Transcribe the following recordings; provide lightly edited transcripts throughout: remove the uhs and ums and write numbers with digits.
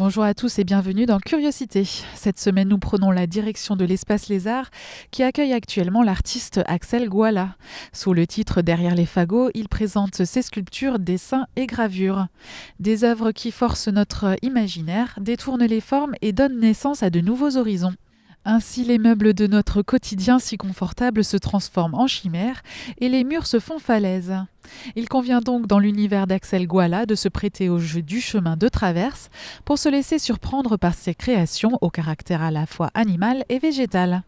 Bonjour à tous et bienvenue dans Curiosité. Cette semaine, nous prenons la direction de l'Espace Lézard qui accueille actuellement l'artiste Axel Gouala. Sous le titre Derrière les fagots, il présente ses sculptures, dessins et gravures. Des œuvres qui forcent notre imaginaire, détournent les formes et donnent naissance à de nouveaux horizons. Ainsi, les meubles de notre quotidien si confortables se transforment en chimères et les murs se font falaises. Il convient donc dans l'univers d'Axel Gouala de se prêter au jeu du chemin de traverse pour se laisser surprendre par ses créations au caractère à la fois animal et végétal.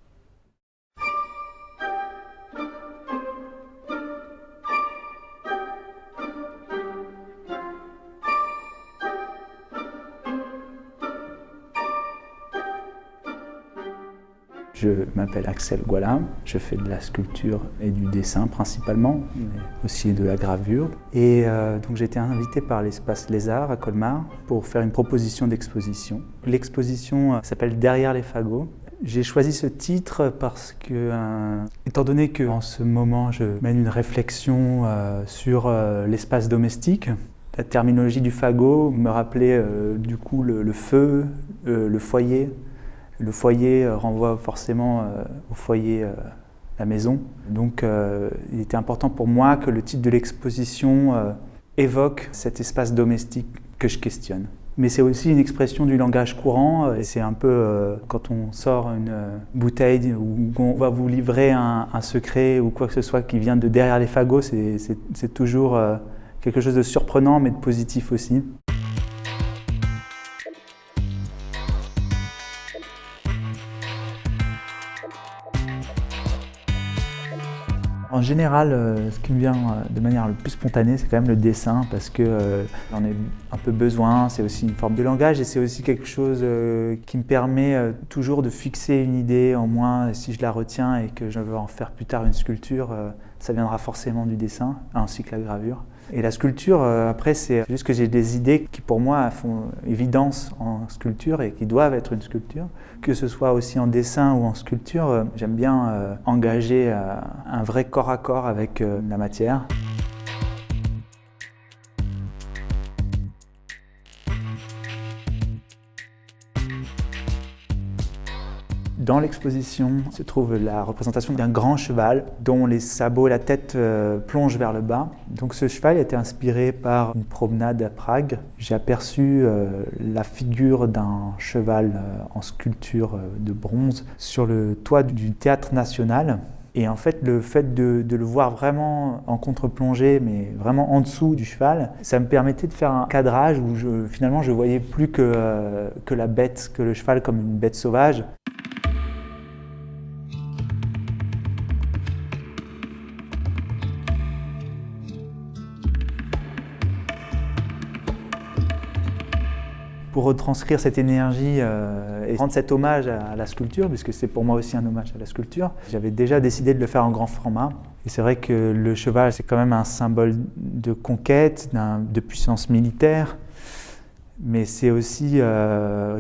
Je m'appelle Axel Gouala, je fais de la sculpture et du dessin principalement, mais aussi de la gravure. Et donc j'ai été invité par l'Espace Lézard à Colmar pour faire une proposition d'exposition. L'exposition s'appelle Derrière les fagots. J'ai choisi ce titre parce que, étant donné qu'en ce moment je mène une réflexion sur l'espace domestique, la terminologie du fagot me rappelait du coup le feu, le foyer. Le foyer renvoie forcément au foyer, la maison. Donc il était important pour moi que le titre de l'exposition évoque cet espace domestique que je questionne. Mais c'est aussi une expression du langage courant, et c'est un peu quand on sort une bouteille ou on va vous livrer un secret ou quoi que ce soit qui vient de derrière les fagots, c'est toujours quelque chose de surprenant mais de positif aussi. En général, ce qui me vient de manière le plus spontanée, c'est quand même le dessin, parce que j'en ai un peu besoin, c'est aussi une forme de langage et c'est aussi quelque chose qui me permet toujours de fixer une idée en moi. Si je la retiens et que je veux en faire plus tard une sculpture, ça viendra forcément du dessin, ainsi que la gravure. Et la sculpture, après, c'est juste que j'ai des idées qui pour moi font évidence en sculpture et qui doivent être une sculpture. Que ce soit aussi en dessin ou en sculpture, j'aime bien engager un vrai corps à corps avec la matière. Dans l'exposition se trouve la représentation d'un grand cheval dont les sabots et la tête plongent vers le bas. Donc ce cheval a été inspiré par une promenade à Prague. J'ai aperçu la figure d'un cheval en sculpture de bronze sur le toit du Théâtre National. Et en fait, le fait de le voir vraiment en contre-plongée, mais vraiment en dessous du cheval, ça me permettait de faire un cadrage où finalement je voyais plus que la bête, que le cheval comme une bête sauvage. Pour retranscrire cette énergie et rendre cet hommage à la sculpture, puisque c'est pour moi aussi un hommage à la sculpture, j'avais déjà décidé de le faire en grand format. Et c'est vrai que le cheval, c'est quand même un symbole de conquête, de puissance militaire, mais c'est aussi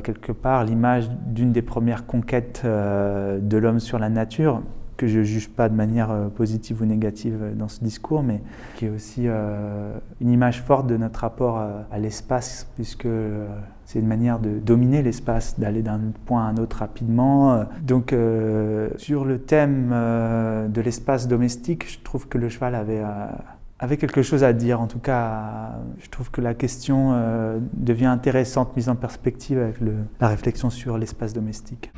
quelque part l'image d'une des premières conquêtes de l'homme sur la nature, que je ne juge pas de manière positive ou négative dans ce discours, mais qui est aussi une image forte de notre rapport à l'espace, puisque c'est une manière de dominer l'espace, d'aller d'un point à un autre rapidement. Donc sur le thème de l'espace domestique, je trouve que le cheval avait quelque chose à dire. En tout cas, je trouve que la question devient intéressante, mise en perspective avec la réflexion sur l'espace domestique.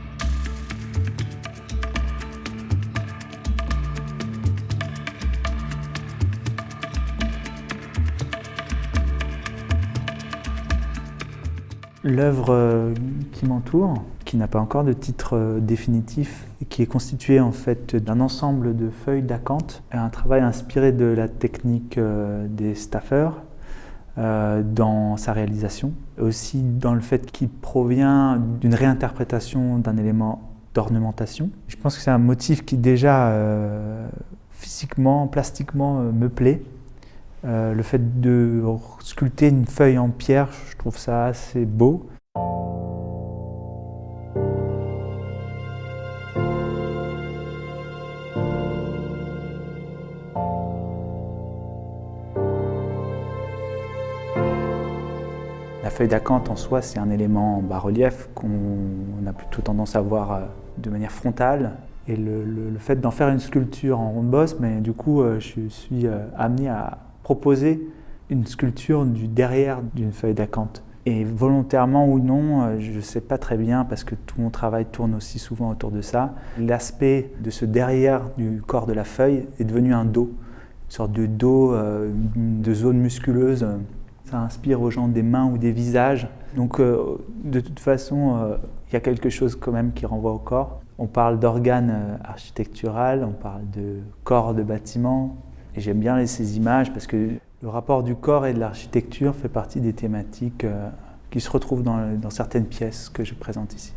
L'œuvre qui m'entoure, qui n'a pas encore de titre définitif, et qui est constituée en fait d'un ensemble de feuilles d'acanthe, un travail inspiré de la technique des staffeurs dans sa réalisation, aussi dans le fait qu'il provient d'une réinterprétation d'un élément d'ornementation. Je pense que c'est un motif qui déjà physiquement, plastiquement me plaît. Le fait de sculpter une feuille en pierre, je trouve ça assez beau. La feuille d'acanthe en soi, c'est un élément en bas-relief qu'on a plutôt tendance à voir de manière frontale. Et le fait d'en faire une sculpture en ronde-bosse, mais du coup, je suis amené à proposer une sculpture du derrière d'une feuille d'acanthe. Et volontairement ou non, je ne sais pas très bien parce que tout mon travail tourne aussi souvent autour de ça. L'aspect de ce derrière du corps de la feuille est devenu un dos, une sorte de dos, de zone musculeuse. Ça inspire aux gens des mains ou des visages. Donc de toute façon, il y a quelque chose quand même qui renvoie au corps. On parle d'organes architectural, on parle de corps de bâtiments. Et j'aime bien ces images parce que le rapport du corps et de l'architecture fait partie des thématiques qui se retrouvent dans certaines pièces que je présente ici.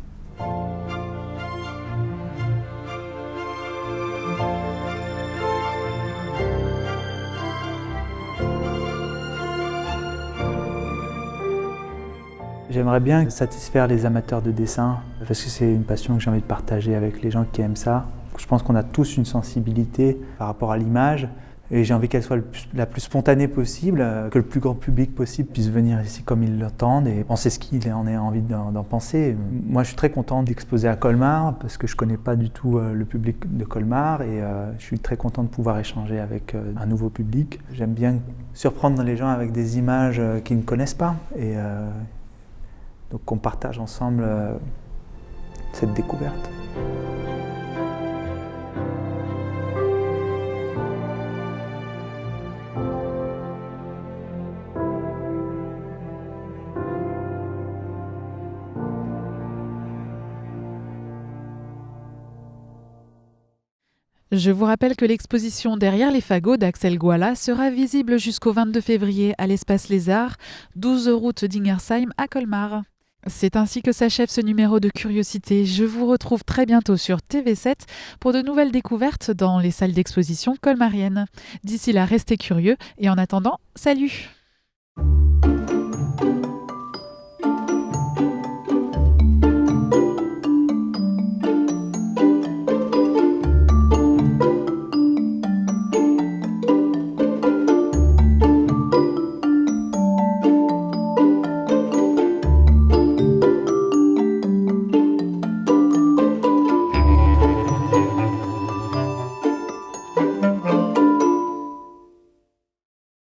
J'aimerais bien satisfaire les amateurs de dessin parce que c'est une passion que j'ai envie de partager avec les gens qui aiment ça. Je pense qu'on a tous une sensibilité par rapport à l'image et j'ai envie qu'elle soit la plus spontanée possible, que le plus grand public possible puisse venir ici comme ils l'entendent et penser ce qu'il en a envie d'en penser. Moi, je suis très content d'exposer à Colmar parce que je ne connais pas du tout le public de Colmar et je suis très content de pouvoir échanger avec un nouveau public. J'aime bien surprendre les gens avec des images qu'ils ne connaissent pas et donc qu'on partage ensemble cette découverte. Je vous rappelle que l'exposition Derrière les fagots d'Axel Gouala sera visible jusqu'au 22 février à l'Espace Les Arts, 12 route d'Ingersheim à Colmar. C'est ainsi que s'achève ce numéro de Curiosité. Je vous retrouve très bientôt sur TV7 pour de nouvelles découvertes dans les salles d'exposition colmariennes. D'ici là, restez curieux et en attendant, salut!